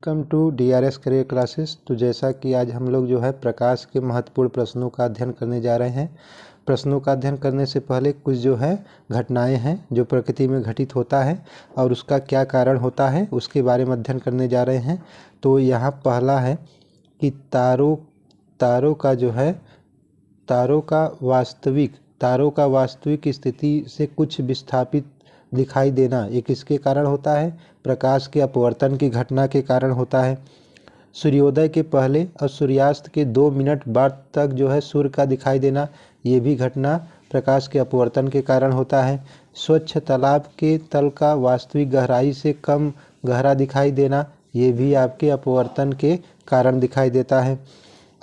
Welcome to DRS career classes. तो जैसा कि आज हम लोग जो है प्रकाश के महत्वपूर्ण प्रश्नों का अध्ययन करने जा रहे हैं। प्रश्नों का अध्ययन करने से पहले कुछ जो है घटनाएं हैं जो प्रकृति में घटित होता है और उसका क्या कारण होता है उसके बारे में अध्ययन करने जा रहे हैं। तो यहाँ पहला है कि तारों का वास्तविक स्थिति से कुछ विस्थापित दिखाई देना ये किसके कारण होता है? प्रकाश के अपवर्तन की घटना के कारण होता है। सूर्योदय के पहले और सूर्यास्त के 2 मिनट बाद तक जो है सूर्य का दिखाई देना ये भी घटना प्रकाश के अपवर्तन के कारण होता है। स्वच्छ तालाब के तल का वास्तविक गहराई से कम गहरा दिखाई देना ये भी आपके अपवर्तन के कारण दिखाई देता है।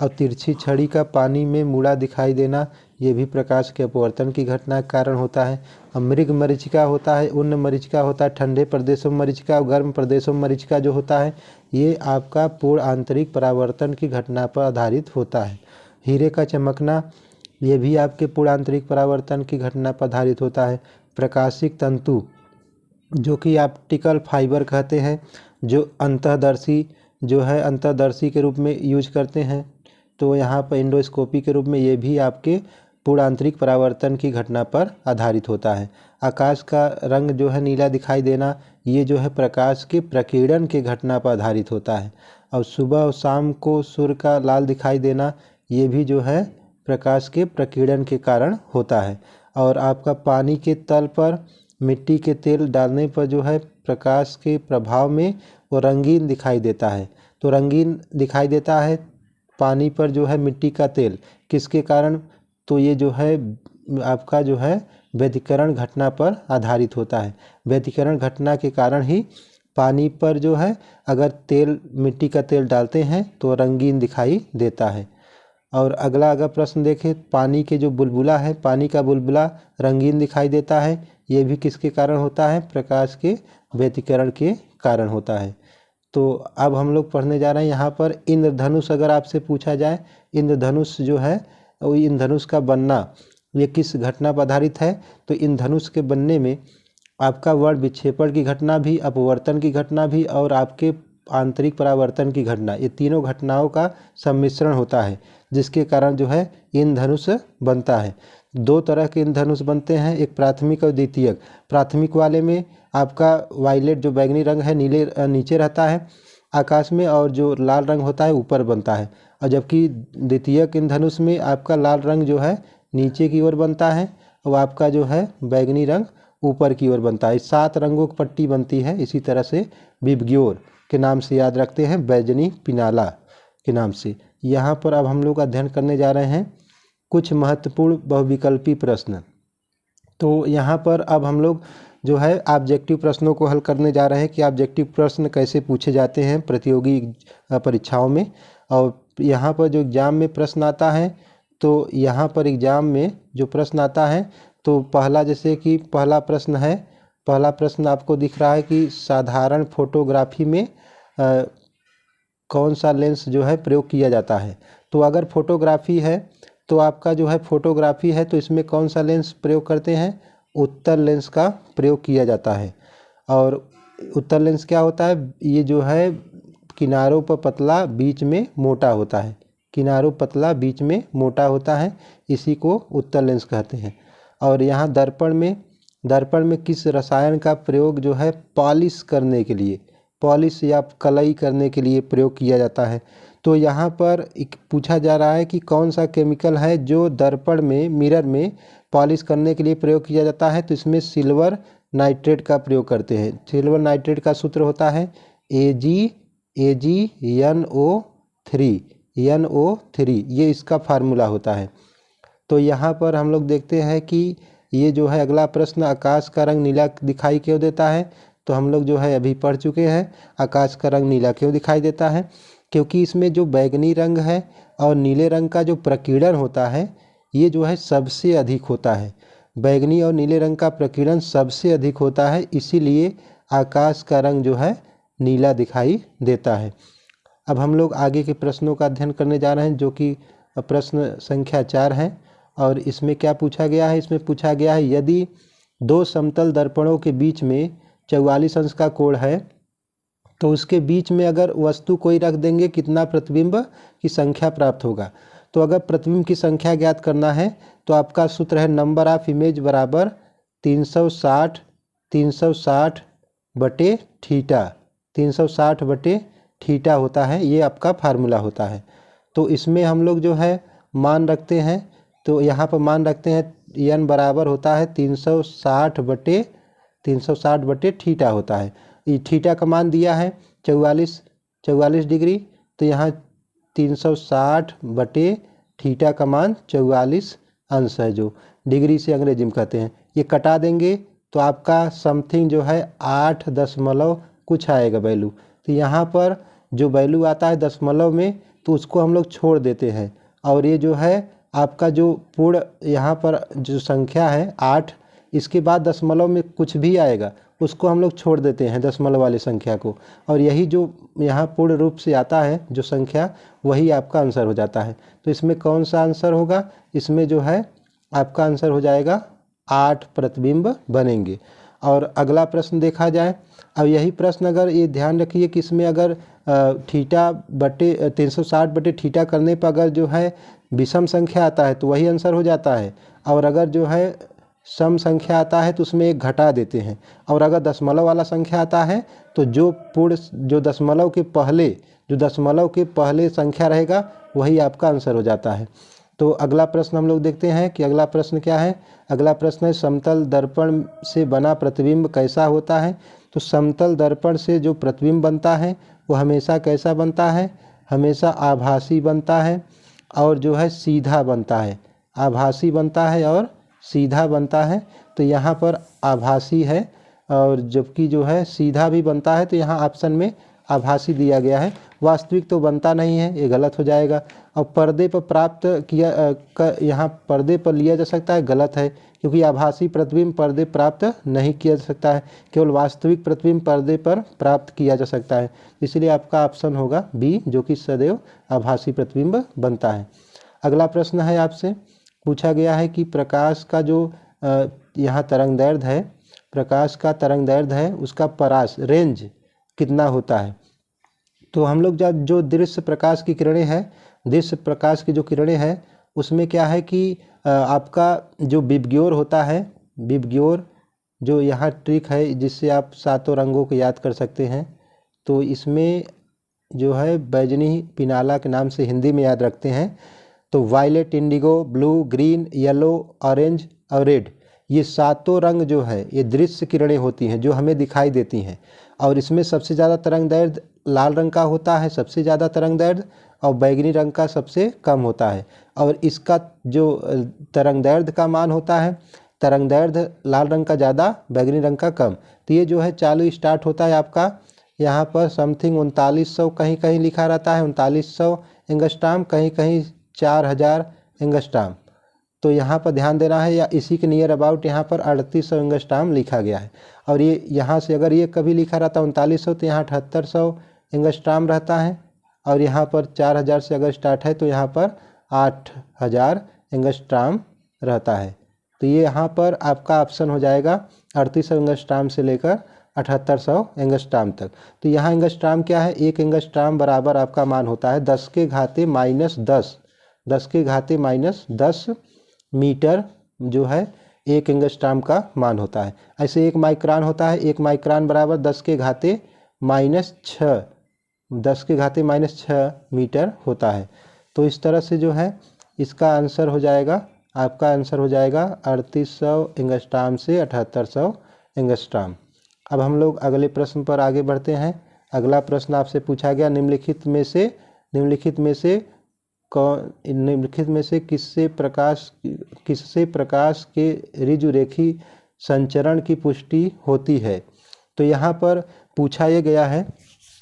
और तिरछी छड़ी का पानी में मुड़ा दिखाई देना ये भी प्रकाश के अपवर्तन की घटना के कारण होता है। मृग मरीचिका होता है, उन्न मरीचिका होता है, ठंडे प्रदेशों में मरीचिका और गर्म प्रदेशों में मरीचिका जो होता है ये आपका पूर्ण आंतरिक परावर्तन की घटना पर आधारित होता है। हीरे का चमकना ये भी आपके पूर्ण आंतरिक परावर्तन की घटना पर आधारित होता है। प्रकाशिक तंतु जो कि ऑप्टिकल फाइबर कहते हैं, जो अंतःदर्शी के रूप में यूज करते हैं, तो यहाँ पर एंडोस्कोपी के रूप में ये भी आपके पूर्ण आंतरिक परावर्तन की घटना पर आधारित होता है। आकाश का रंग जो है नीला दिखाई देना ये जो है प्रकाश के प्रकीर्णन के घटना पर आधारित होता है। और सुबह और शाम को सूर्य का लाल दिखाई देना ये भी जो है प्रकाश के प्रकीर्णन के कारण होता है। और आपका पानी के तल पर मिट्टी के तेल डालने पर जो है प्रकाश के प्रभाव में वो रंगीन दिखाई देता है। तो रंगीन दिखाई देता है पानी पर जो है मिट्टी का तेल किसके कारण? तो ये जो है आपका जो है व्यतिकरण घटना पर आधारित होता है। व्यतिकरण घटना के कारण ही पानी पर जो है अगर मिट्टी का तेल डालते हैं तो रंगीन दिखाई देता है। और अगर प्रश्न देखें, पानी के जो बुलबुला है, पानी का बुलबुला रंगीन दिखाई देता है ये भी किसके कारण होता है? प्रकाश के व्यतिकरण के कारण होता है। तो अब हम लोग पढ़ने जा रहे हैं यहाँ पर इंद्रधनुष। अगर आपसे पूछा जाए इंद्रधनुष जो है वो इंद्रधनुष का बनना ये किस घटना पर आधारित है? तो इंद्रधनुष के बनने में आपका वर्ण विक्षेपण की घटना भी, अपवर्तन की घटना भी और आपके आंतरिक परावर्तन की घटना ये तीनों घटनाओं का सम्मिश्रण होता है जिसके कारण जो है इंद्रधनुष बनता है। 2 तरह के इंद्रधनुष बनते हैं, एक प्राथमिक और द्वितीयक। प्राथमिक वाले में आपका वायलेट जो बैंगनी रंग है नीचे रहता है आकाश में और जो लाल रंग होता है ऊपर बनता है। और जबकि द्वितीयक इंद्रधनुष में आपका लाल रंग जो है नीचे की ओर बनता है और आपका जो है बैंगनी रंग ऊपर की ओर बनता है। 7 रंगों की पट्टी बनती है। इसी तरह से विबग्योर के नाम से याद रखते हैं, बैजनी पिनाला के नाम से। यहाँ पर अब हम लोग अध्ययन करने जा रहे हैं कुछ महत्वपूर्ण बहुविकल्पी प्रश्न। तो यहाँ पर अब हम लोग जो है ऑब्जेक्टिव प्रश्नों को हल करने जा रहे हैं कि ऑब्जेक्टिव प्रश्न कैसे पूछे जाते हैं प्रतियोगी परीक्षाओं में। और यहाँ पर जो एग्ज़ाम में प्रश्न आता है तो यहाँ पर एग्ज़ाम में जो प्रश्न आता है तो पहला प्रश्न आपको दिख रहा है कि साधारण फोटोग्राफी में कौन सा लेंस जो है प्रयोग किया जाता है। तो अगर फोटोग्राफी है तो आपका जो है फोटोग्राफी है तो इसमें कौन सा लेंस प्रयोग करते हैं? उत्तल लेंस का प्रयोग किया जाता है। और उत्तल लेंस क्या होता है? ये जो है किनारों पर पतला बीच में मोटा होता है, किनारों पतला बीच में मोटा होता है, इसी को उत्तल लेंस कहते हैं। और यहाँ दर्पण में किस रसायन का प्रयोग जो है पॉलिश या कलई करने के लिए प्रयोग किया जाता है? तो यहाँ पर पूछा जा रहा है कि कौन सा केमिकल है जो दर्पण में मिरर में पॉलिश करने के लिए प्रयोग किया जाता है। तो इसमें सिल्वर नाइट्रेट का प्रयोग करते हैं। सिल्वर नाइट्रेट का सूत्र होता है AgNO3 ये इसका फार्मूला होता है। तो यहाँ पर हम लोग देखते हैं कि ये जो है अगला प्रश्न, आकाश का रंग नीला दिखाई क्यों देता है? तो हम लोग जो है अभी पढ़ चुके हैं आकाश का रंग नीला क्यों दिखाई देता है। क्योंकि इसमें जो बैगनी रंग है और नीले रंग का जो प्रकीर्णन होता है ये जो है सबसे अधिक होता है। बैगनी और नीले रंग का प्रकीर्णन सबसे अधिक होता है, इसीलिए आकाश का रंग जो है नीला दिखाई देता है। अब हम लोग आगे के प्रश्नों का अध्ययन करने जा रहे हैं जो कि प्रश्न संख्या 4 है। और इसमें क्या पूछा गया है? इसमें पूछा गया है यदि 2 समतल दर्पणों के बीच में 44 अंश का कोण है तो उसके बीच में अगर वस्तु कोई रख देंगे कितना प्रतिबिंब की संख्या प्राप्त होगा। तो अगर प्रतिबिंब की संख्या ज्ञात करना है तो आपका सूत्र है नंबर ऑफ इमेज बराबर 360 बटे थीटा, 360 बटे थीटा होता है, ये आपका फार्मूला होता है। तो इसमें हम लोग जो है मान रखते हैं, तो यहाँ पर मान रखते हैं n बराबर होता है 360 बटे थीटा होता है। ये थीटा का मान दिया है 44 डिग्री, तो यहाँ 360 बटे थीटा का मान 44 अंश है, जो डिग्री से अंग्रेजी में कहते हैं। ये कटा देंगे तो आपका समथिंग जो है 8 दशमलव कुछ आएगा वैल्यू। तो यहाँ पर जो वैल्यू आता है दशमलव में तो उसको हम लोग छोड़ देते हैं, और ये जो है आपका जो पूर्ण यहाँ पर जो संख्या है 8, इसके बाद दशमलव में कुछ भी आएगा उसको हम लोग छोड़ देते हैं दशमलव वाली संख्या को, और यही जो यहाँ पूर्ण रूप से आता है जो संख्या, वही आपका आंसर हो जाता है। तो इसमें कौन सा आंसर होगा, इसमें जो है आपका आंसर हो जाएगा 8 प्रतिबिंब बनेंगे। और अगला प्रश्न देखा जाए, अब यही प्रश्न अगर ये ध्यान रखिए कि इसमें अगर थीटा बटे 360 बटे थीटा करने पर अगर जो है विषम संख्या आता है तो वही आंसर हो जाता है, और अगर जो है सम संख्या आता है तो उसमें एक घटा देते हैं, और अगर दशमलव वाला संख्या आता है तो जो दशमलव के पहले संख्या रहेगा वही आपका आंसर हो जाता है। तो अगला प्रश्न हम लोग देखते हैं कि अगला प्रश्न क्या है। अगला प्रश्न है समतल दर्पण से बना प्रतिबिंब कैसा होता है। तो समतल दर्पण से जो प्रतिबिंब बनता है वो हमेशा कैसा बनता है, हमेशा आभासी बनता है और जो है सीधा बनता है, आभासी बनता है और सीधा बनता है। तो यहाँ पर आभासी है और जबकि जो है सीधा भी बनता है, तो यहाँ ऑप्शन में आभासी दिया गया है। वास्तविक तो बनता नहीं है, ये गलत हो जाएगा। और पर्दे पर प्राप्त किया यहाँ पर्दे पर लिया जा सकता है, गलत है, क्योंकि आभासी प्रतिबिंब पर्दे प्राप्त नहीं किया जा सकता है, केवल वास्तविक प्रतिबिंब पर्दे पर प्राप्त किया जा सकता है। इसलिए आपका ऑप्शन होगा बी, जो कि सदैव आभासी प्रतिबिंब बनता है। अगला प्रश्न है, आपसे पूछा गया है कि प्रकाश का जो यहाँ तरंगदैर्ध्य है, प्रकाश का तरंगदैर्ध्य है, उसका परास रेंज कितना होता है। तो हम लोग जो दृश्य प्रकाश की किरणें हैं, दृश्य प्रकाश की जो किरणें हैं उसमें क्या है कि आपका जो विबग्योर होता है, विबग्योर जो यहाँ ट्रिक है जिससे आप सातों रंगों को याद कर सकते हैं। तो इसमें जो है बैजनी पिनाला के नाम से हिंदी में याद रखते हैं। तो violet, indigo, blue, green, yellow, orange और रेड, ये सातों रंग जो है ये दृश्य किरणें होती हैं जो हमें दिखाई देती हैं। और इसमें सबसे ज़्यादा तरंगदैर्ध्य लाल रंग का होता है, सबसे ज़्यादा तरंगदैर्ध्य, और बैगनी रंग का सबसे कम होता है। और इसका जो तरंगदैर्ध्य का मान होता है, तरंगदैर्ध्य लाल रंग का ज़्यादा, बैगनी रंग का कम। तो ये जो है चालू स्टार्ट होता है आपका यहाँ पर समथिंग 3900 कहीं कहीं लिखा रहता है, 3900 एंगस्ट्राम, कहीं कहीं 4000 एंगस्ट्राम। तो यहाँ पर ध्यान देना है, या इसी के नियर अबाउट यहाँ पर 3800 एंगस्ट्राम लिखा गया है। और ये यहाँ से अगर ये कभी लिखा रहता 3900 तो यहाँ 7800 एंगस्ट्राम रहता है, और यहाँ पर 4000 से अगर स्टार्ट है तो यहाँ पर 8000 एंगस्ट्राम रहता है। तो ये यहाँ पर आपका ऑप्शन हो जाएगा 3800 एंगस्ट्राम से लेकर 7800 एंगस्ट्राम तक। तो यहाँ एंगस्ट्राम क्या है, एक एंगस्ट्राम बराबर आपका मान होता है 10 के घाते -10, 10 के घाते -10 मीटर जो है एक एंगस्ट्राम का मान होता है। ऐसे एक माइक्रोन होता है, एक माइक्रोन बराबर 10 के घाते -6, 10 के घाते -6 मीटर होता है। तो इस तरह से जो है इसका आंसर हो जाएगा, आपका आंसर हो जाएगा 3800 एंगस्ट्राम से 7800 एंगस्ट्राम। अब हम लोग अगले प्रश्न पर आगे बढ़ते हैं। अगला प्रश्न आपसे पूछा गया, निम्नलिखित में से किससे प्रकाश के ऋजुरेखी संचरण की पुष्टि होती है। तो यहाँ पर पूछा यह गया है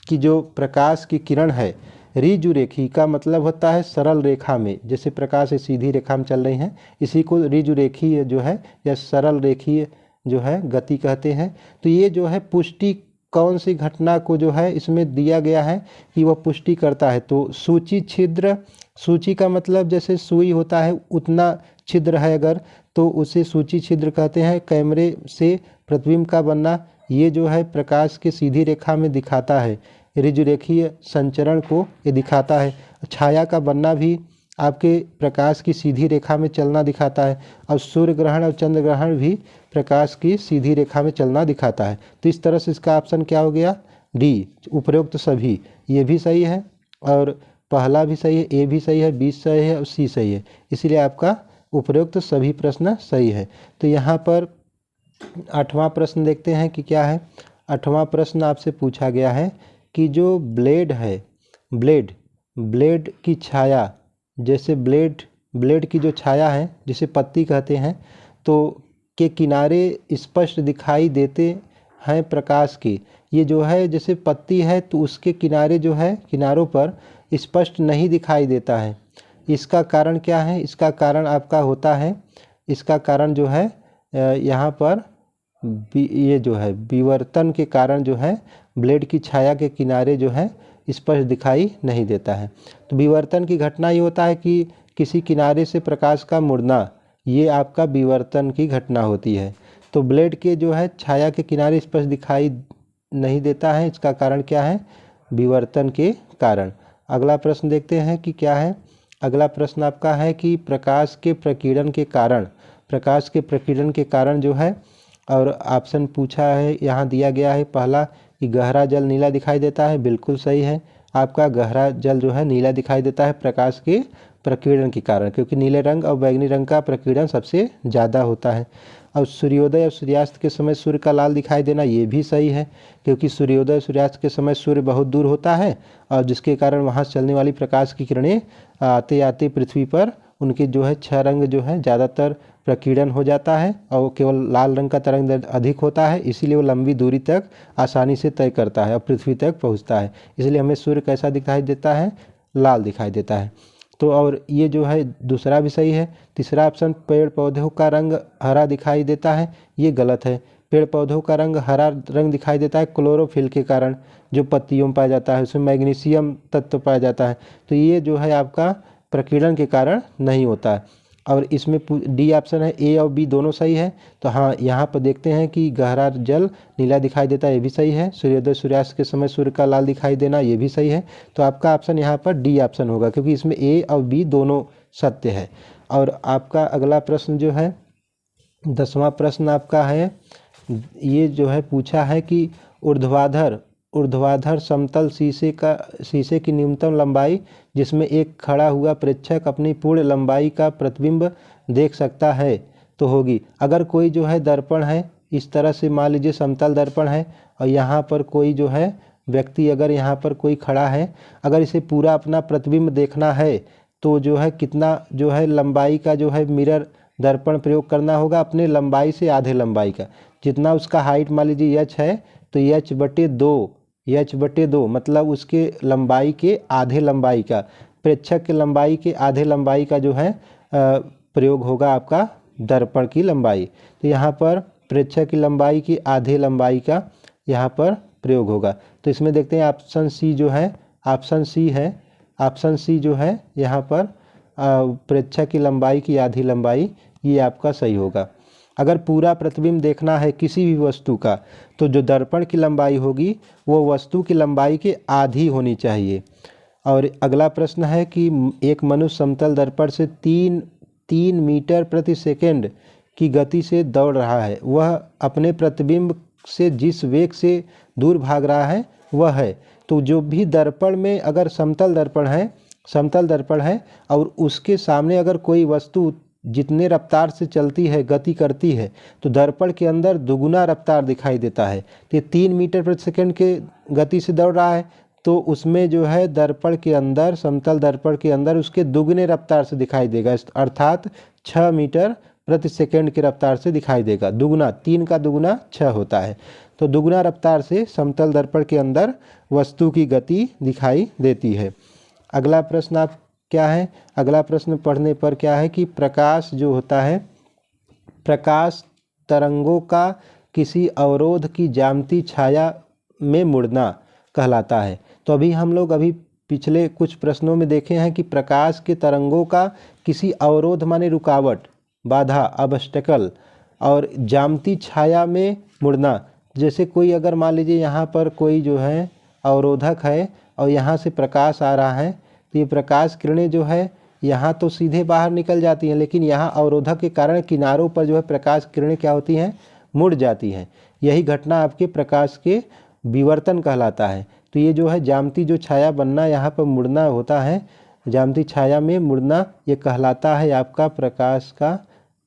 कि जो प्रकाश की किरण है, ऋजुरेखी का मतलब होता है सरल रेखा में, जैसे प्रकाश सीधी रेखा में चल रही हैं, इसी को ऋजुरेखी जो है या सरल रेखीय जो है गति कहते हैं। तो ये जो है पुष्टि कौन सी घटना को जो है इसमें दिया गया है कि वह पुष्टि करता है। तो सूची छिद्र, सूची का मतलब जैसे सुई होता है उतना छिद्र है अगर, तो उसे सूची छिद्र कहते हैं। कैमरे से प्रतिबिंब का बनना, ये जो है प्रकाश के सीधी रेखा में दिखाता है ऋजुरेखीय संचरण को ये दिखाता है। छाया का बनना भी आपके प्रकाश की सीधी रेखा में चलना दिखाता है, और सूर्य ग्रहण और चंद्र ग्रहण भी प्रकाश की सीधी रेखा में चलना दिखाता है। तो इस तरह से इसका ऑप्शन क्या हो गया, डी, उपरोक्त सभी। ये भी सही है, और पहला भी सही है, ए भी सही है, बी सही है और सी सही है, इसलिए आपका उपरोक्त सभी प्रश्न सही है। तो यहाँ पर 8वां प्रश्न देखते हैं कि क्या है। 8वां प्रश्न आपसे पूछा गया है कि जो ब्लेड है, ब्लेड की छाया, जैसे ब्लेड की जो छाया है जिसे पत्ती कहते हैं, तो के किनारे स्पष्ट दिखाई देते हैं प्रकाश के। ये जो है जैसे पत्ती है तो उसके किनारे जो है, किनारों पर स्पष्ट नहीं दिखाई देता है। इसका कारण क्या है? इसका कारण आपका होता है, इसका कारण जो है यहाँ पर ये जो है विवर्तन के कारण जो है ब्लेड की छाया के किनारे जो है स्पष्ट दिखाई नहीं देता है। तो विवर्तन की घटना ये होता है कि किसी किनारे से प्रकाश का मुड़ना, ये आपका विवर्तन की घटना होती है। तो ब्लेड के जो है छाया के किनारे स्पष्ट दिखाई नहीं देता है, इसका कारण क्या है? विवर्तन के कारण। अगला प्रश्न देखते हैं कि क्या है। अगला प्रश्न आपका है कि प्रकाश के प्रकीर्णन के कारण जो है, और ऑप्शन पूछा है, यहाँ दिया गया है पहला कि गहरा जल नीला दिखाई देता है, बिल्कुल सही है। आपका गहरा जल जो है नीला दिखाई देता है प्रकाश के प्रकीर्णन के कारण, क्योंकि नीले रंग और बैगनी रंग का प्रकीर्णन सबसे ज़्यादा होता है। और सूर्योदय और सूर्यास्त के समय सूर्य का लाल दिखाई देना, ये भी सही है, क्योंकि सूर्योदय सूर्यास्त के समय सूर्य बहुत दूर होता है, और जिसके कारण वहाँ से चलने वाली प्रकाश की किरणें आते आते पृथ्वी पर उनके जो है 6 रंग जो है ज़्यादातर प्रकीर्णन हो जाता है, और केवल लाल रंग का तरंग दैर्ध्य अधिक होता है, इसीलिए वो लंबी दूरी तक आसानी से तय करता है और पृथ्वी तक पहुंचता है। इसलिए हमें सूर्य कैसा दिखाई देता है? लाल दिखाई देता है। तो और ये जो है दूसरा भी सही है। तीसरा ऑप्शन पेड़ पौधों का रंग हरा दिखाई देता है, ये गलत है। पेड़ पौधों का रंग हरा रंग दिखाई देता है क्लोरोफिल के कारण, जो पत्तियों में पाया जाता है, उसमें मैग्नीशियम तत्व पाया जाता है। तो ये जो है आपका प्रकीर्णन के कारण नहीं होता है। और इसमें डी ऑप्शन है, ए और बी दोनों सही है। तो हाँ, यहाँ पर देखते हैं कि गहरा जल नीला दिखाई देता है, ये भी सही है। सूर्योदय सूर्यास्त के समय सूर्य का लाल दिखाई देना, ये भी सही है। तो आपका ऑप्शन यहाँ पर डी ऑप्शन होगा, क्योंकि इसमें ए और बी दोनों सत्य है। और आपका अगला प्रश्न जो है 10वां प्रश्न आपका है, ये जो है पूछा है कि ऊर्ध्वाधर समतल शीशे की न्यूनतम लंबाई जिसमें एक खड़ा हुआ प्रेक्षक अपनी पूर्ण लंबाई का प्रतिबिंब देख सकता है तो होगी। अगर कोई जो है दर्पण है, इस तरह से मान लीजिए समतल दर्पण है, और यहाँ पर कोई जो है व्यक्ति, अगर यहाँ पर कोई खड़ा है, अगर इसे पूरा अपना प्रतिबिंब देखना है तो जो है कितना जो है लंबाई का जो है मिरर दर्पण प्रयोग करना होगा, अपने लंबाई से आधे लंबाई का। जितना उसका हाइट मान लीजिए h है, तो h/2 मतलब उसके लंबाई के आधे लंबाई का, प्रेक्षक के लंबाई के आधे लंबाई का जो है प्रयोग होगा आपका दर्पण की लंबाई। तो यहाँ पर प्रेक्षक की लंबाई की आधे लंबाई का यहाँ पर प्रयोग होगा। तो इसमें देखते हैं ऑप्शन सी जो है, ऑप्शन सी जो है यहाँ पर प्रेक्षक की लंबाई की आधी लंबाई, ये आपका सही होगा। अगर पूरा प्रतिबिंब देखना है किसी भी वस्तु का, तो जो दर्पण की लंबाई होगी वो वस्तु की लंबाई के आधी होनी चाहिए। और अगला प्रश्न है कि एक मनुष्य समतल दर्पण से 3 मीटर प्रति सेकंड की गति से दौड़ रहा है। वह अपने प्रतिबिंब से जिस वेग से दूर भाग रहा है वह है। तो जो भी दर्पण में अगर समतल दर्पण है और उसके सामने अगर कोई वस्तु जितने रफ्तार से चलती है, गति करती है, तो दर्पण के अंदर दुगुना रफ्तार दिखाई देता है। तो ये 3 मीटर प्रति सेकंड के गति से दौड़ रहा है, तो उसमें जो है दर्पण के अंदर, समतल दर्पण के अंदर उसके दुगने रफ्तार से दिखाई देगा, अर्थात 6 मीटर प्रति सेकंड की रफ्तार से दिखाई देगा। दुगुना, 3 का दुगुना 6 होता है। तो दुगुना रफ्तार से समतल दर्पण के अंदर वस्तु की गति दिखाई देती है। अगला प्रश्न आप क्या है, अगला प्रश्न पढ़ने पर क्या है कि प्रकाश जो होता है, प्रकाश तरंगों का किसी अवरोध की ज्यामितीय छाया में मुड़ना कहलाता है। तो हम लोग पिछले कुछ प्रश्नों में देखे हैं कि प्रकाश के तरंगों का किसी अवरोध माने रुकावट, बाधा, ऑब्स्टेकल, और ज्यामितीय छाया में मुड़ना। जैसे कोई अगर मान लीजिए यहाँ पर कोई जो है अवरोधक है और यहाँ से प्रकाश आ रहा है, तो ये प्रकाश किरणें जो है यहाँ तो सीधे बाहर निकल जाती हैं, लेकिन यहाँ अवरोधक के कारण किनारों पर जो है प्रकाश किरणें क्या होती हैं, मुड़ जाती हैं। यही घटना आपके प्रकाश के विवर्तन कहलाता है। तो ये जो है ज्यामितीय जो छाया बनना, यहाँ पर मुड़ना होता है, ज्यामितीय छाया में मुड़ना, ये कहलाता है आपका प्रकाश का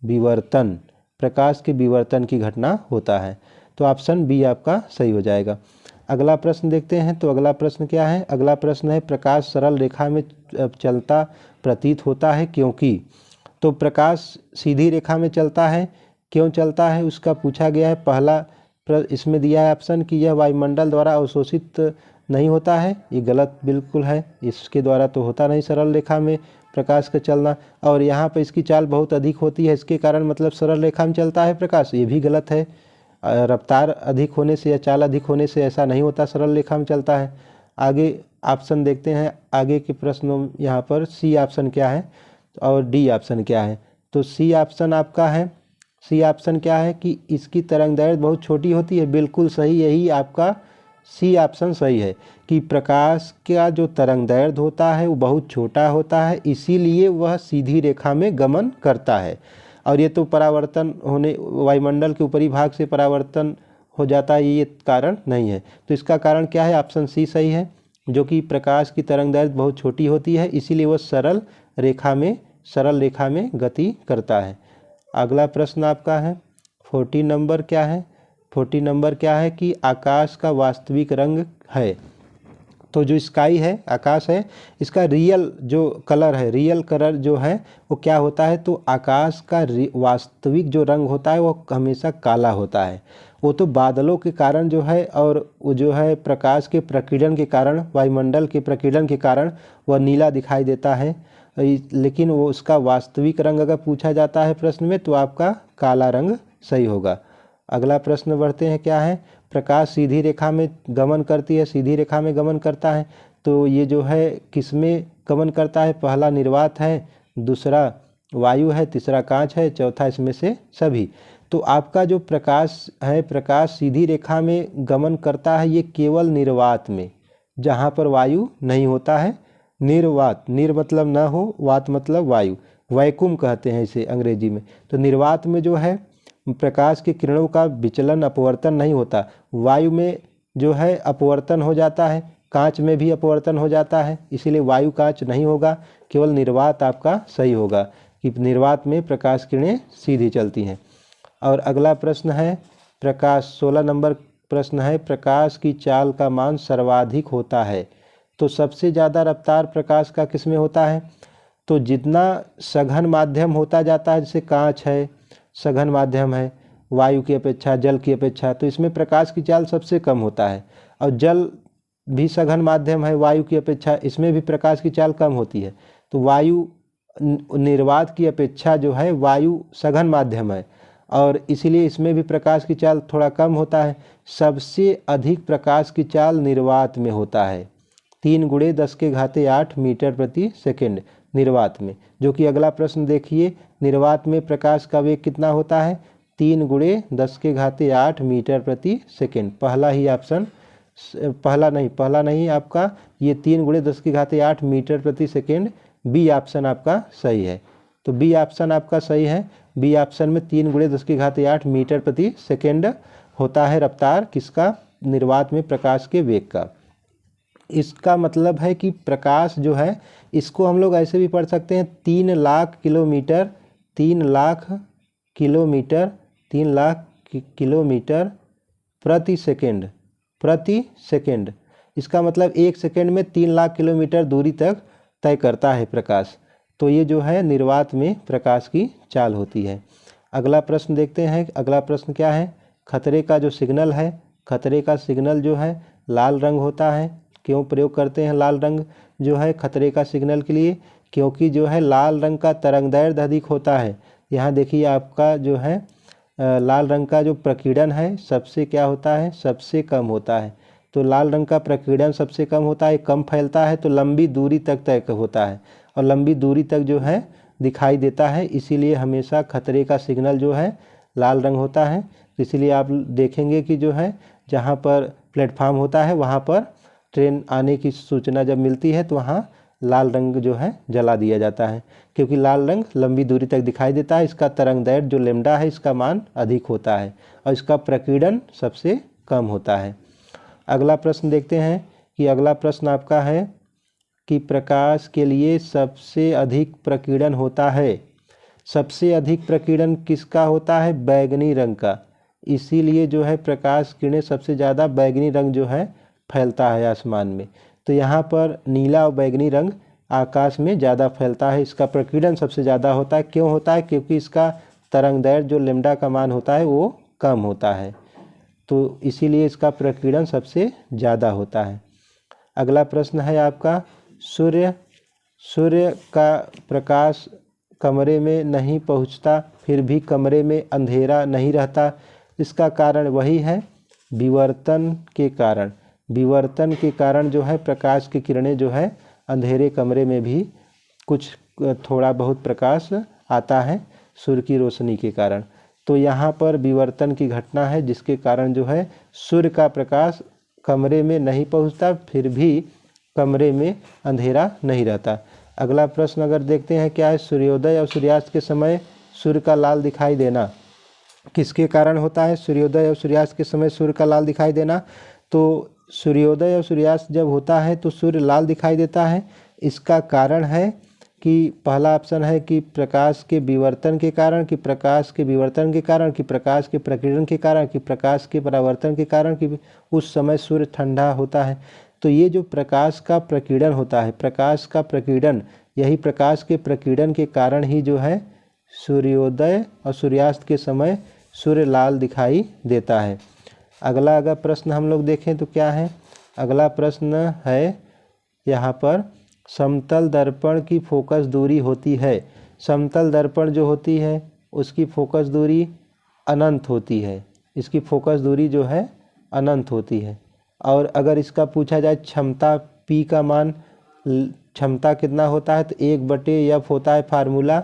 विवर्तन। प्रकाश के विवर्तन की घटना होता है। तो ऑप्शन बी आपका सही हो जाएगा। अगला प्रश्न देखते हैं। तो अगला प्रश्न क्या है? अगला प्रश्न है प्रकाश सरल रेखा में चलता प्रतीत होता है क्योंकि। तो प्रकाश सीधी रेखा में चलता है, क्यों चलता है उसका पूछा गया है। पहला इसमें दिया है ऑप्शन कि यह वायुमंडल द्वारा अवशोषित नहीं होता है, ये गलत बिल्कुल है, इसके द्वारा तो होता नहीं सरल रेखा में प्रकाश का चलना। और यहाँ पर इसकी चाल बहुत अधिक होती है, इसके कारण मतलब सरल रेखा में चलता है प्रकाश, ये भी गलत है। रफ्तार अधिक होने से या चाल अधिक होने से ऐसा नहीं होता, सरल रेखा में चलता है। आगे ऑप्शन देखते हैं, आगे के प्रश्नों यहाँ पर सी ऑप्शन क्या है और डी ऑप्शन क्या है। तो सी ऑप्शन आपका है, सी ऑप्शन क्या है कि इसकी तरंगदैर्घ्य बहुत छोटी होती है, बिल्कुल सही, यही आपका सी ऑप्शन सही है कि प्रकाश का जो तरंगदैर्घ्य होता है वो बहुत छोटा होता है, इसीलिए वह सीधी रेखा में गमन करता है। और ये तो परावर्तन होने, वायुमंडल के ऊपरी भाग से परावर्तन हो जाता है, ये कारण नहीं है। तो इसका कारण क्या है? ऑप्शन सी सही है, जो कि प्रकाश की तरंगदैर्घ्य बहुत छोटी होती है, इसीलिए वह सरल रेखा में गति करता है। अगला प्रश्न आपका है 40 नंबर क्या है? 40 नंबर क्या है कि आकाश का वास्तविक रंग है। तो जो स्काई है, आकाश है, इसका रियल जो कलर है, रियल कलर जो है वो क्या होता है? तो आकाश का वास्तविक जो रंग होता है वो हमेशा काला होता है। वो तो बादलों के कारण जो है, और वो जो है प्रकाश के प्रकीर्णन के कारण, वायुमंडल के प्रकीर्णन के कारण वह नीला दिखाई देता है, लेकिन वो उसका वास्तविक रंग अगर पूछा जाता है प्रश्न में तो आपका काला रंग सही होगा। अगला प्रश्न बढ़ते हैं, क्या है? प्रकाश सीधी रेखा में गमन करती है, सीधी रेखा में गमन करता है, तो ये जो है किसमें गमन करता है? पहला निर्वात है, दूसरा वायु है, तीसरा कांच है, चौथा इसमें से सभी। तो आपका जो प्रकाश है, प्रकाश सीधी रेखा में गमन करता है ये केवल निर्वात में, जहाँ पर वायु नहीं होता है। निर्वात, निर मतलब न हो, वात मतलब वायु, वैक्यूम कहते हैं इसे अंग्रेजी में। तो निर्वात में जो है प्रकाश के किरणों का विचलन, अपवर्तन नहीं होता। वायु में जो है अपवर्तन हो जाता है, कांच में भी अपवर्तन हो जाता है, इसीलिए वायु कांच नहीं होगा, केवल निर्वात आपका सही होगा कि निर्वात में प्रकाश किरणें सीधी चलती हैं। और अगला प्रश्न है प्रकाश, 16 नंबर प्रश्न है प्रकाश की चाल का मान सर्वाधिक होता है। तो सबसे ज़्यादा रफ्तार प्रकाश का किस में होता है? तो जितना सघन माध्यम होता जाता है, जैसे कांच है सघन माध्यम है वायु की अपेक्षा, जल की अपेक्षा, तो इसमें प्रकाश की चाल सबसे कम होता है। और जल भी सघन माध्यम है वायु की अपेक्षा, इसमें भी प्रकाश की चाल कम होती है। तो वायु निर्वात की अपेक्षा जो है वायु सघन माध्यम है और इसीलिए इसमें भी प्रकाश की चाल थोड़ा कम होता है। सबसे अधिक प्रकाश की चाल निर्वात में होता है, 3 × 10⁸ मीटर प्रति सेकेंड निर्वात में। जो कि अगला प्रश्न देखिए, निर्वात में प्रकाश का वेग कितना होता है? 3 × 10⁸ मीटर प्रति सेकेंड। पहला ही ऑप्शन, पहला नहीं आपका ये 3 × 10⁸ मीटर प्रति सेकेंड, बी ऑप्शन आपका सही है। तो बी ऑप्शन आपका सही है। बी ऑप्शन में 3 × 10⁸ मीटर प्रति सेकेंड होता है रफ्तार किसका? निर्वात में प्रकाश के वेग का। इसका मतलब है कि प्रकाश जो है, इसको हम लोग ऐसे भी पढ़ सकते हैं 3 लाख किलोमीटर, 3 लाख किलोमीटर प्रति सेकेंड। इसका मतलब 1 सेकेंड में 3 लाख किलोमीटर दूरी तक तय करता है प्रकाश। तो ये जो है निर्वात में प्रकाश की चाल होती है। अगला प्रश्न देखते हैं। अगला प्रश्न क्या है? खतरे का जो सिग्नल है, खतरे का सिग्नल जो है लाल रंग होता है। क्यों प्रयोग करते हैं लाल रंग जो है खतरे का सिग्नल के लिए? क्योंकि जो है लाल रंग का तरंगदैर्घ्य अधिक होता है। यहाँ देखिए आपका जो है लाल रंग का जो प्रकीर्णन है सबसे क्या होता है? सबसे कम होता है। तो लाल रंग का प्रकीर्णन सबसे कम होता है, कम फैलता है, तो लंबी दूरी तक तय होता है और लंबी दूरी तक जो है दिखाई देता है, इसीलिए हमेशा खतरे का सिग्नल जो है लाल रंग होता है। तो इसीलिए आप देखेंगे कि जो है जहाँ पर प्लेटफार्म होता है वहाँ पर ट्रेन आने की सूचना जब मिलती है तो वहाँ लाल रंग जो है जला दिया जाता है, क्योंकि लाल रंग लंबी दूरी तक दिखाई देता है। इसका तरंग दैर्ध्य जो लैम्डा है इसका मान अधिक होता है और इसका प्रकीर्णन सबसे कम होता है। अगला प्रश्न देखते हैं कि अगला प्रश्न आपका है कि प्रकाश के लिए सबसे अधिक प्रकीर्णन होता है। सबसे अधिक प्रकीर्णन किसका होता है? बैगनी रंग का। इसीलिए जो है प्रकाश किरणें सबसे ज़्यादा बैगनी रंग जो है फैलता है आसमान में। तो यहाँ पर नीला और बैगनी रंग आकाश में ज़्यादा फैलता है, इसका प्रकीर्णन सबसे ज़्यादा होता है। क्यों होता है? क्योंकि इसका तरंगदैर्घ्य जो लैम्डा का मान होता है वो कम होता है, तो इसीलिए इसका प्रकीर्णन सबसे ज़्यादा होता है। अगला प्रश्न है आपका, सूर्य का प्रकाश कमरे में नहीं पहुंचता फिर भी कमरे में अंधेरा नहीं रहता। इसका कारण वही है विवर्तन के कारण। विवर्तन के कारण जो है प्रकाश की किरणें जो है अंधेरे कमरे में भी कुछ थोड़ा बहुत प्रकाश आता है सूर्य की रोशनी के कारण। तो यहाँ पर विवर्तन की घटना है जिसके कारण जो है सूर्य का प्रकाश कमरे में नहीं पहुँचता फिर भी कमरे में अंधेरा नहीं रहता। अगला प्रश्न अगर देखते हैं क्या है, सूर्योदय और सूर्यास्त के समय सूर्य का लाल दिखाई देना किसके कारण होता है? सूर्योदय और सूर्यास्त के समय सूर्य का लाल दिखाई देना, तो सूर्योदय और सूर्यास्त जब होता है तो सूर्य लाल दिखाई देता है। इसका कारण है कि पहला ऑप्शन है कि प्रकाश के विवर्तन के कारण, कि प्रकाश के विवर्तन के कारण, कि प्रकाश के प्रकीर्णन के कारण, कि प्रकाश के परावर्तन के कारण, कि उस समय सूर्य ठंडा होता है। तो ये जो प्रकाश का प्रकीर्णन होता है, प्रकाश का प्रकीर्णन, यही प्रकाश के प्रकीर्णन के कारण ही जो है सूर्योदय और सूर्यास्त के समय सूर्य लाल दिखाई देता है। अगला अगर प्रश्न हम लोग देखें तो क्या है, अगला प्रश्न है यहाँ पर, समतल दर्पण की फोकस दूरी होती है। समतल दर्पण जो होती है उसकी फोकस दूरी अनंत होती है, इसकी फोकस दूरी जो है अनंत होती है। और अगर इसका पूछा जाए क्षमता P का मान, क्षमता कितना होता है, तो 1/F होता है फार्मूला,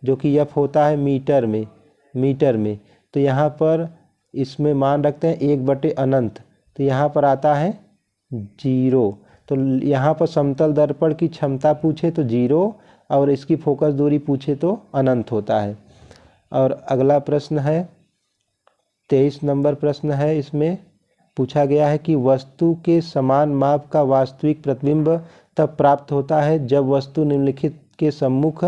जो कि F होता है मीटर में। तो यहाँ पर इसमें मान रखते हैं 1/अनंत, तो यहाँ पर आता है 0। तो यहाँ पर समतल दर्पण की क्षमता पूछे तो 0 और इसकी फोकस दूरी पूछे तो अनंत होता है। और अगला प्रश्न है 23 नंबर प्रश्न है, इसमें पूछा गया है कि वस्तु के समान माप का वास्तविक प्रतिबिंब तब प्राप्त होता है जब वस्तु निम्नलिखित के सम्मुख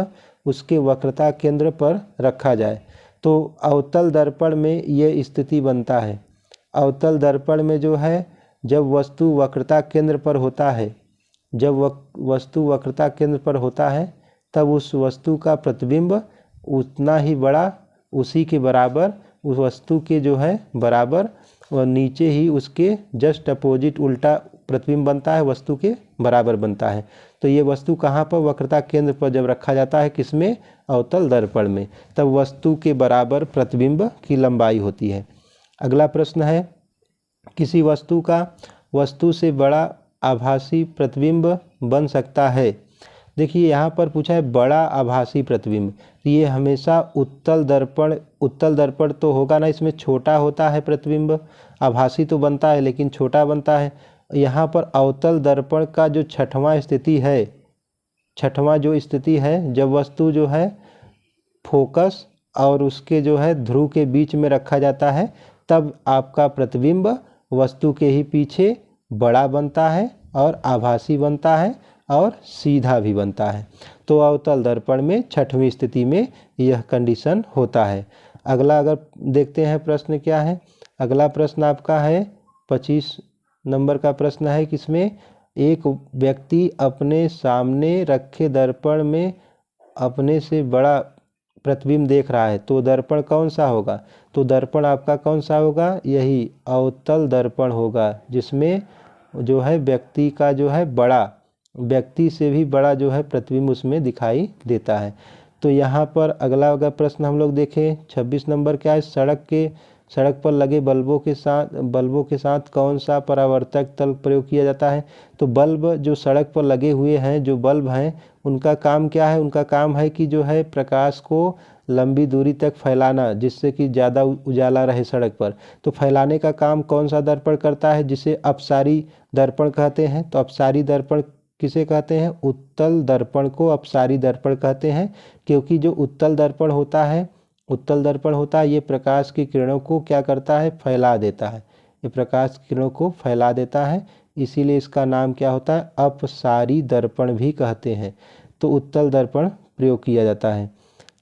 उसके वक्रता केंद्र पर रखा जाए। तो अवतल दर्पण में ये स्थिति बनता है। अवतल दर्पण में जो है जब वस्तु वक्रता केंद्र पर होता है, जब वस्तु वक्रता केंद्र पर होता है तब उस वस्तु का प्रतिबिंब उतना ही बड़ा, उसी के बराबर, उस वस्तु के जो है बराबर और नीचे ही उसके जस्ट अपोजिट उल्टा प्रतिबिंब बनता है, वस्तु के बराबर बनता है। तो ये वस्तु कहाँ पर? वक्रता केंद्र पर जब रखा जाता है, किसमें? अवतल दर्पण में, तब वस्तु के बराबर प्रतिबिंब की लंबाई होती है। अगला प्रश्न है, किसी वस्तु का वस्तु से बड़ा आभासी प्रतिबिंब बन सकता है। देखिए यहाँ पर पूछा है बड़ा आभासी प्रतिबिंब, तो ये हमेशा उत्तल दर्पण तो होगा ना, इसमें छोटा होता है प्रतिबिंब, आभासी तो बनता है लेकिन छोटा बनता है। यहाँ पर अवतल दर्पण का जो छठवां जो स्थिति है, जब वस्तु जो है फोकस और उसके जो है ध्रुव के बीच में रखा जाता है, तब आपका प्रतिबिंब वस्तु के ही पीछे बड़ा बनता है और आभासी बनता है और सीधा भी बनता है। तो अवतल दर्पण में छठवीं स्थिति में यह कंडीशन होता है। अगला अगर देखते हैं प्रश्न क्या है, अगला प्रश्न आपका है 25 नंबर का प्रश्न है, किसमें एक व्यक्ति अपने सामने रखे दर्पण में अपने से बड़ा प्रतिबिंब देख रहा है, तो दर्पण कौन सा होगा? तो दर्पण आपका कौन सा होगा? यही अवतल दर्पण होगा, जिसमें जो है व्यक्ति का जो है बड़ा, व्यक्ति से भी बड़ा जो है प्रतिबिंब उसमें दिखाई देता है। तो यहाँ पर अगला अगर प्रश्न हम लोग देखें 26 नंबर क्या है, सड़क पर लगे बल्बों के साथ कौन सा परावर्तक तल प्रयोग किया जाता है। तो बल्ब जो सड़क पर लगे हुए हैं, जो बल्ब हैं, उनका काम क्या है? उनका काम है कि जो है प्रकाश को लंबी दूरी तक फैलाना, जिससे कि ज़्यादा उजाला रहे सड़क पर। तो फैलाने का काम कौन सा दर्पण करता है? जिसे अपसारी दर्पण कहते हैं। तो अपसारी दर्पण किसे कहते हैं? उत्तल दर्पण को अपसारी दर्पण कहते हैं, क्योंकि जो उत्तल दर्पण होता है ये प्रकाश की किरणों को क्या करता है? फैला देता है। ये प्रकाश की किरणों को फैला देता है, इसीलिए इसका नाम क्या होता है? अपसारी दर्पण भी कहते हैं। तो उत्तल दर्पण प्रयोग किया जाता है।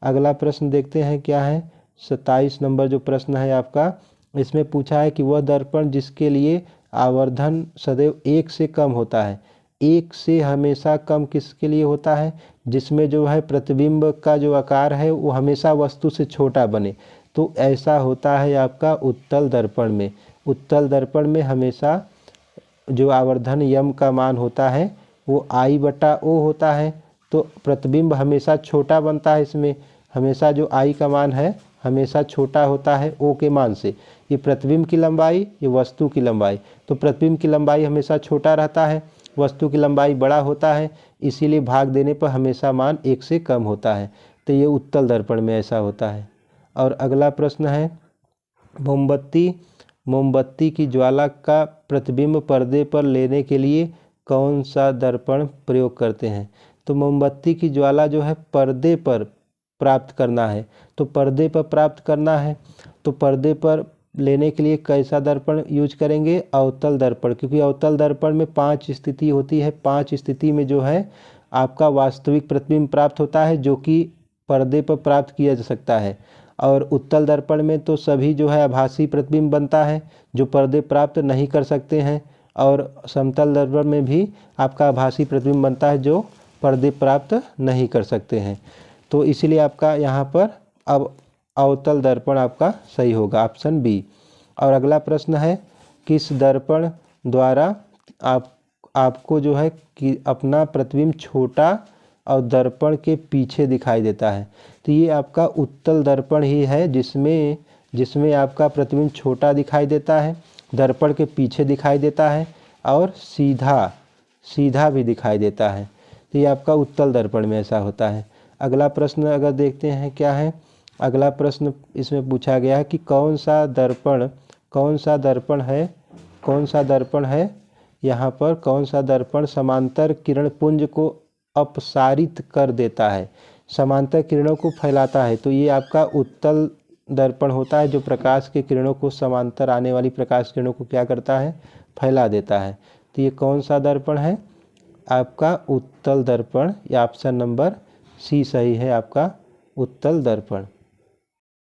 अगला प्रश्न देखते हैं क्या है। 27 नंबर जो प्रश्न है आपका, इसमें पूछा है कि वह दर्पण जिसके लिए आवर्धन सदैव 1 से कम होता है। 1 से हमेशा कम किसके लिए होता है? जिसमें जो है प्रतिबिंब का जो आकार है वो हमेशा वस्तु से छोटा बने। तो ऐसा होता है आपका उत्तल दर्पण में। उत्तल दर्पण में हमेशा जो आवर्धन यम का मान होता है वो I/O होता है। तो प्रतिबिंब हमेशा छोटा बनता है, इसमें हमेशा जो I का मान है हमेशा छोटा होता है O के मान से। ये प्रतिबिंब की लंबाई, ये वस्तु की लंबाई। तो प्रतिबिंब की लंबाई हमेशा छोटा रहता है, वस्तु की लंबाई बड़ा होता है, इसीलिए भाग देने पर हमेशा मान 1 से कम होता है। तो ये उत्तल दर्पण में ऐसा होता है। और अगला प्रश्न है, मोमबत्ती की ज्वाला का प्रतिबिंब पर्दे पर लेने के लिए कौन सा दर्पण प्रयोग करते हैं? तो मोमबत्ती की ज्वाला जो है पर्दे पर प्राप्त करना है, तो पर्दे पर प्राप्त करना है तो पर्दे पर लेने के लिए कैसा दर्पण यूज करेंगे? अवतल दर्पण, क्योंकि अवतल दर्पण में 5 स्थिति होती है। 5 स्थिति में जो है आपका वास्तविक प्रतिबिंब प्राप्त होता है, जो कि पर्दे पर प्राप्त किया जा सकता है। और उत्तल दर्पण में तो सभी जो है आभासी प्रतिबिंब बनता है, जो पर्दे प्राप्त नहीं कर सकते हैं। और समतल दर्पण में भी आपका आभासी प्रतिबिंब बनता है, जो पर्दे प्राप्त नहीं कर सकते हैं। तो इसलिए आपका यहाँ पर अब अवतल दर्पण आपका सही होगा, ऑप्शन बी। और अगला प्रश्न है, किस दर्पण द्वारा आपको जो है कि अपना प्रतिबिंब छोटा और दर्पण के पीछे दिखाई देता है? तो ये आपका उत्तल दर्पण ही है, जिसमें आपका प्रतिबिंब छोटा दिखाई देता है, दर्पण के पीछे दिखाई देता है और सीधा भी दिखाई देता है। तो ये आपका उत्तल दर्पण में ऐसा होता है। अगला प्रश्न अगर देखते हैं क्या है। अगला प्रश्न इसमें पूछा गया है कि कौन सा दर्पण है यहाँ पर कौन सा दर्पण समांतर किरण पुंज को अपसारित कर देता है, समांतर किरणों को फैलाता है? तो ये आपका उत्तल दर्पण होता है, जो प्रकाश के किरणों को, समांतर आने वाली प्रकाश किरणों को क्या करता है? फैला देता है। तो ये कौन सा दर्पण है? आपका उत्तल दर्पण, या ऑप्शन नंबर सी सही है आपका, उत्तल दर्पण।